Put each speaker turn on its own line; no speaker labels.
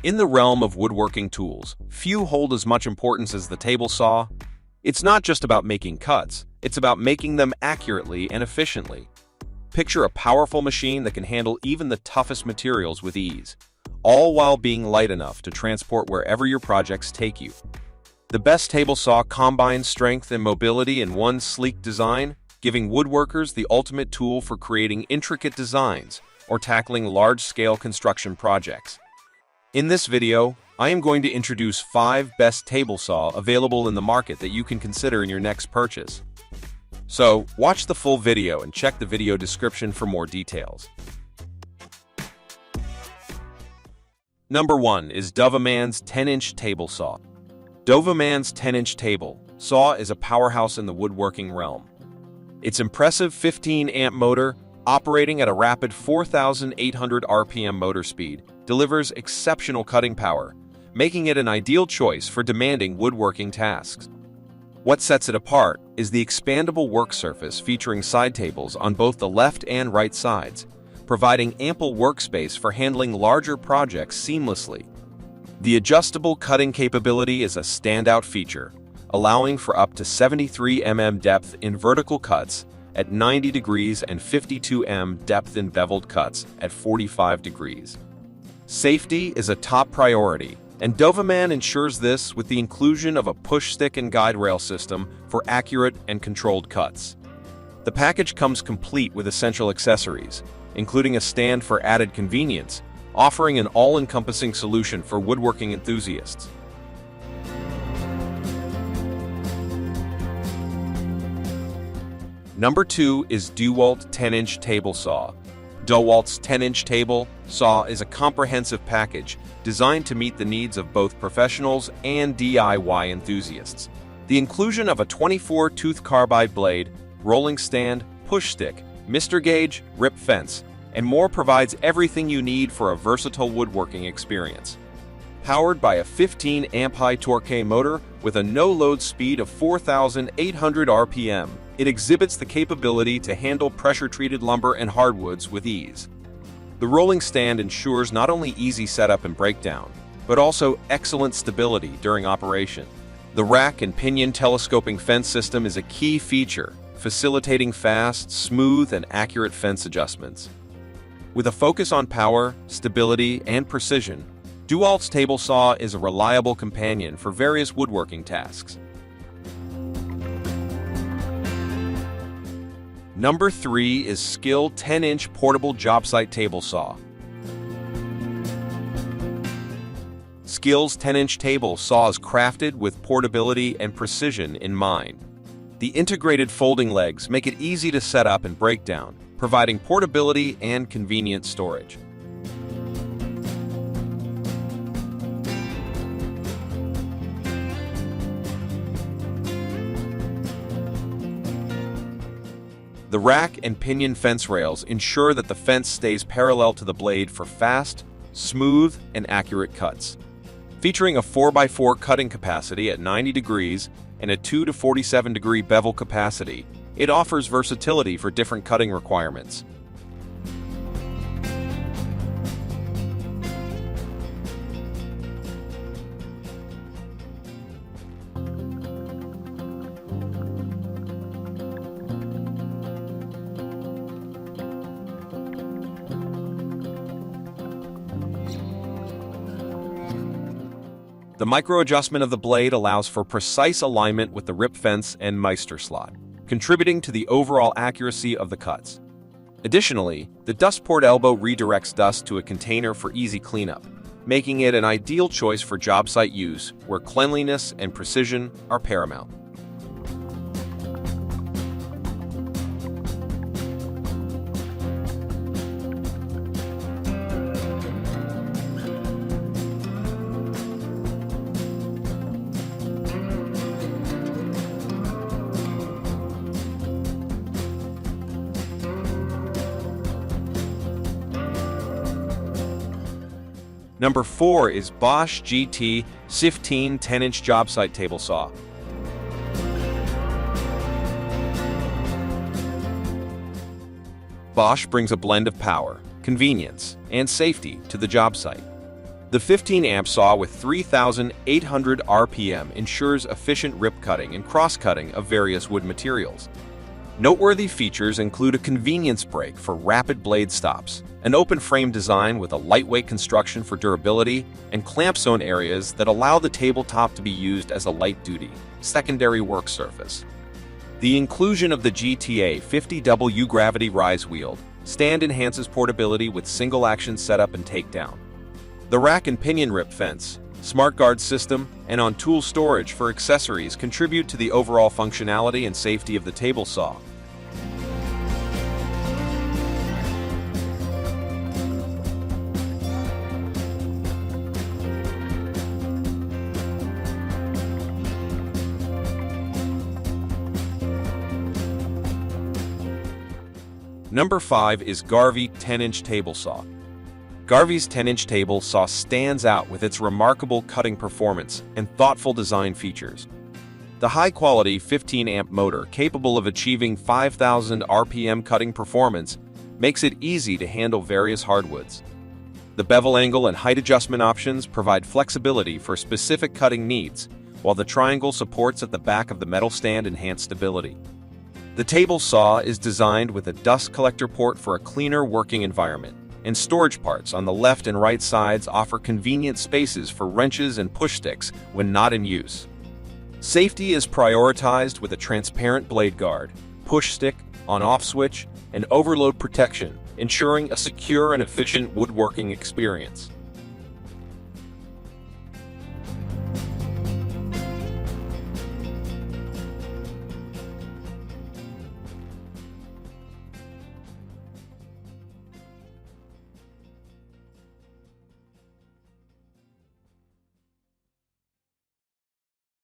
In the realm of woodworking tools, few hold as much importance as the table saw. It's not just about making cuts, it's about making them accurately and efficiently. Picture a powerful machine that can handle even the toughest materials with ease, all while being light enough to transport wherever your projects take you. The best table saw combines strength and mobility in one sleek design, giving woodworkers the ultimate tool for creating intricate designs or tackling large-scale construction projects. In this video, I am going to introduce 5 best table saw available in the market that you can consider in your next purchase. So, watch the full video and check the video description for more details. Number 1 is Dovaman's 10-inch table saw. Dovaman's 10-inch table saw is a powerhouse in the woodworking realm. Its impressive 15-amp motor, operating at a rapid 4,800 RPM motor speed, delivers exceptional cutting power, making it an ideal choice for demanding woodworking tasks. What sets it apart is the expandable work surface featuring side tables on both the left and right sides, providing ample workspace for handling larger projects seamlessly. The adjustable cutting capability is a standout feature, allowing for up to 73 mm depth in vertical cuts at 90 degrees and 52 mm depth in beveled cuts at 45 degrees. Safety is a top priority, and Dovaman ensures this with the inclusion of a push stick and guide rail system for accurate and controlled cuts. The package comes complete with essential accessories, including a stand for added convenience, offering an all-encompassing solution for woodworking enthusiasts. Number 2 is DEWALT 10-inch table saw. DEWALT's 10-inch table saw is a comprehensive package designed to meet the needs of both professionals and DIY enthusiasts. The inclusion of a 24-tooth carbide blade, rolling stand, push stick, Mr. Gauge, rip fence, and more provides everything you need for a versatile woodworking experience. Powered by a 15-amp high-torque motor with a no-load speed of 4,800 RPM, it exhibits the capability to handle pressure-treated lumber and hardwoods with ease. The rolling stand ensures not only easy setup and breakdown, but also excellent stability during operation. The rack and pinion telescoping fence system is a key feature, facilitating fast, smooth, and accurate fence adjustments. With a focus on power, stability, and precision, DEWALT's table saw is a reliable companion for various woodworking tasks. Number 3 is SKIL 10-inch portable Jobsite table saw. SKIL's 10-inch table saw is crafted with portability and precision in mind. The integrated folding legs make it easy to set up and break down, providing portability and convenient storage. The rack and pinion fence rails ensure that the fence stays parallel to the blade for fast, smooth, and accurate cuts. Featuring a 4x4 cutting capacity at 90 degrees and a 2 to 47 degree bevel capacity, it offers versatility for different cutting requirements. The micro-adjustment of the blade allows for precise alignment with the rip fence and Meister slot, contributing to the overall accuracy of the cuts. Additionally, the dust port elbow redirects dust to a container for easy cleanup, making it an ideal choice for job site use where cleanliness and precision are paramount. Number 4 is BOSCH GT 15 10-inch Jobsite table saw. BOSCH brings a blend of power, convenience, and safety to the job site. The 15-amp saw with 3,800 RPM ensures efficient rip cutting and cross-cutting of various wood materials. Noteworthy features include a convenience brake for rapid blade stops, an open frame design with a lightweight construction for durability, and clamp zone areas that allow the tabletop to be used as a light-duty, secondary work surface. The inclusion of the GTA 50W gravity rise wheel stand enhances portability with single-action setup and takedown. The rack and pinion rip fence, smart guard system, and on-tool storage for accessories contribute to the overall functionality and safety of the table saw. Number 5 is Garvee 10-inch table saw. Garvee's 10-inch table saw stands out with its remarkable cutting performance and thoughtful design features. The high-quality 15-amp motor capable of achieving 5,000 RPM cutting performance makes it easy to handle various hardwoods. The bevel angle and height adjustment options provide flexibility for specific cutting needs, while the triangle supports at the back of the metal stand enhance stability. The table saw is designed with a dust collector port for a cleaner working environment, and storage parts on the left and right sides offer convenient spaces for wrenches and push sticks when not in use. Safety is prioritized with a transparent blade guard, push stick, on-off switch, and overload protection, ensuring a secure and efficient woodworking experience.